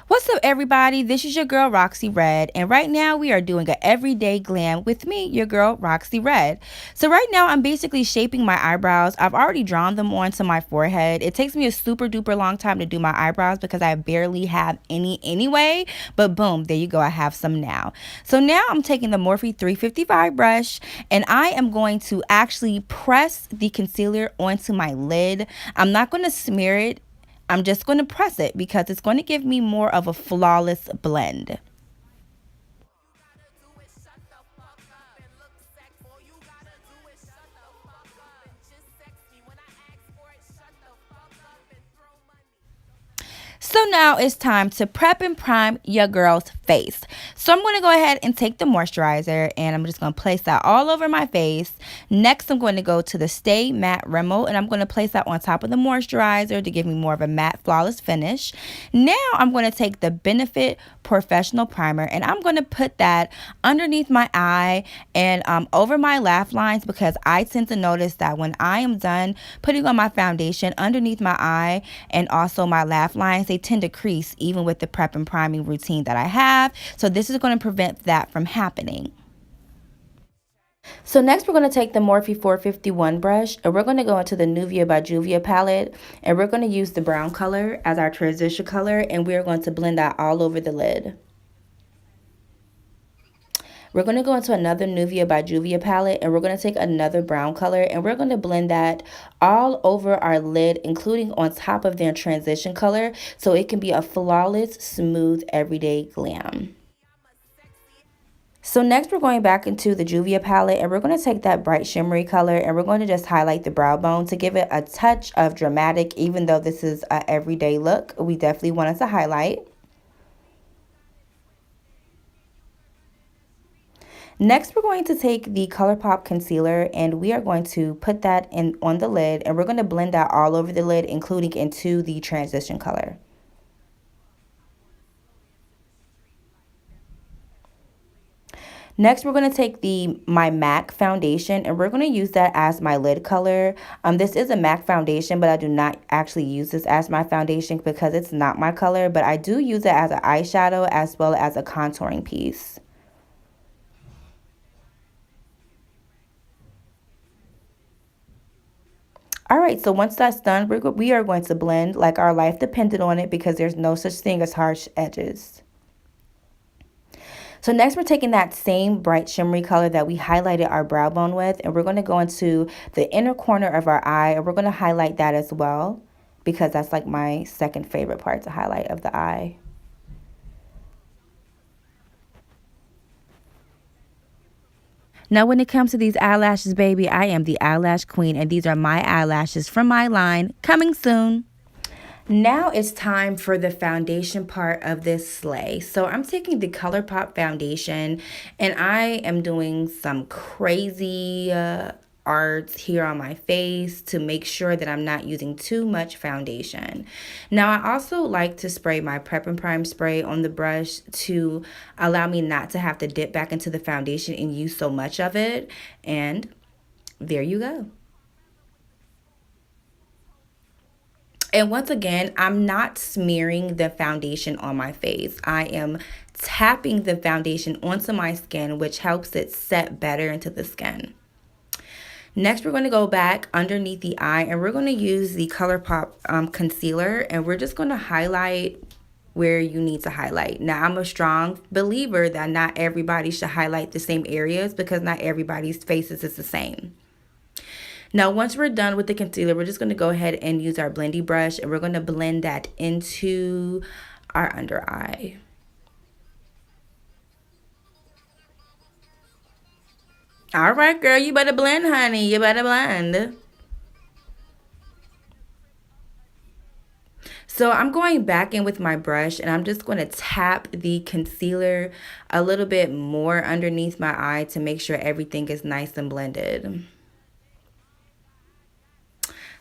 What's up, everybody? This is your girl Roxy Red, and right now we are doing an everyday glam with me, your girl Roxy Red. So right now I'm basically shaping my eyebrows. I've already drawn them onto my forehead. It takes me a super duper long time to do my eyebrows because I barely have any anyway, but boom, there you go, I have some now. So now I'm taking the Morphe 355 brush and I am going to actually press the concealer onto my lid. I'm not going to smear it. I'm just going to press it because it's going to give me more of a flawless blend. So now it's time to prep and prime your girl's face. So I'm going to go ahead and take the moisturizer and I'm just going to place that all over my face. Next, I'm going to go to the Stay Matte Rimmel and I'm going to place that on top of the moisturizer to give me more of a matte flawless finish. Now I'm going to take the Benefit Professional Primer and I'm going to put that underneath my eye and over my laugh lines because I tend to notice that when I am done putting on my foundation underneath my eye and also my laugh lines, they tend to crease even with the prep and priming routine that I have. So this is going to prevent that from happening. So next we're going to take the Morphe 451 brush and we're going to go into the Nuvia by Juvia palette and we're going to use the brown color as our transition color and we're going to blend that all over the lid. We're going to go into another Nuvia by Juvia palette and we're going to take another brown color and we're going to blend that all over our lid, including on top of their transition color, so it can be a flawless, smooth, everyday glam. So next we're going back into the Juvia palette and we're going to take that bright shimmery color and we're going to just highlight the brow bone to give it a touch of dramatic. Even though this is an everyday look, we definitely want it to highlight. Next, we're going to take the ColourPop concealer and we are going to put that in on the lid and we're going to blend that all over the lid, including into the transition color. Next, we're going to take my MAC foundation and we're going to use that as my lid color. This is a MAC foundation, but I do not actually use this as my foundation because it's not my color, but I do use it as an eyeshadow as well as a contouring piece. All right, so once that's done, we are going to blend like our life depended on it because there's no such thing as harsh edges. So next we're taking that same bright shimmery color that we highlighted our brow bone with and we're going to go into the inner corner of our eye and we're going to highlight that as well because that's like my second favorite part to highlight of the eye. Now, when it comes to these eyelashes, baby, I am the eyelash queen, and these are my eyelashes from my line, coming soon. Now it's time for the foundation part of this sleigh. So I'm taking the ColourPop foundation, and I am doing some crazy arts here on my face to make sure that I'm not using too much foundation. Now I also like to spray my Prep and Prime spray on the brush to allow me not to have to dip back into the foundation and use so much of it. And there you go. And once again, I'm not smearing the foundation on my face. I am tapping the foundation onto my skin, which helps it set better into the skin. Next, we're going to go back underneath the eye and we're going to use the ColourPop concealer and we're just going to highlight where you need to highlight. Now, I'm a strong believer that not everybody should highlight the same areas because not everybody's faces is the same. Now, once we're done with the concealer, we're just going to go ahead and use our blendy brush and we're going to blend that into our under eye. All right, girl, you better blend, honey. You better blend. So I'm going back in with my brush and I'm just going to tap the concealer a little bit more underneath my eye to make sure everything is nice and blended.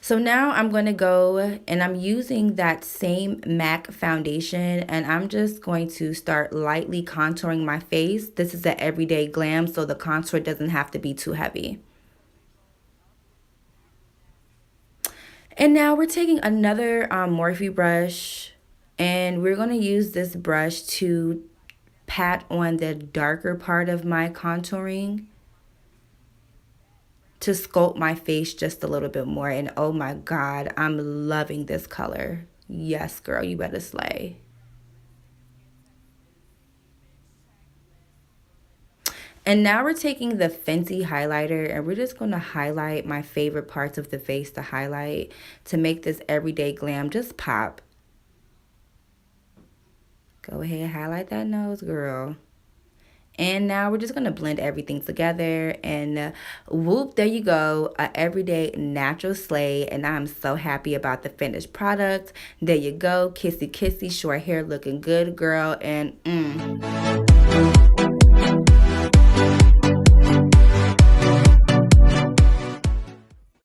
So now I'm going to go and I'm using that same MAC foundation and I'm just going to start lightly contouring my face. This is an everyday glam, so the contour doesn't have to be too heavy. And now we're taking another Morphe brush And we're going to use this brush to pat on the darker part of my contouring to sculpt my face just a little bit more. And oh my God, I'm loving this color. Yes, girl, you better slay. And now we're taking the Fenty highlighter and we're just going to highlight my favorite parts of the face to highlight to make this everyday glam just pop. Go ahead, highlight that nose, girl. And now we're just going to blend everything together and whoop, there you go, a everyday natural slay. And I'm so happy about the finished product. There you go, kissy kissy, short hair looking good, girl. And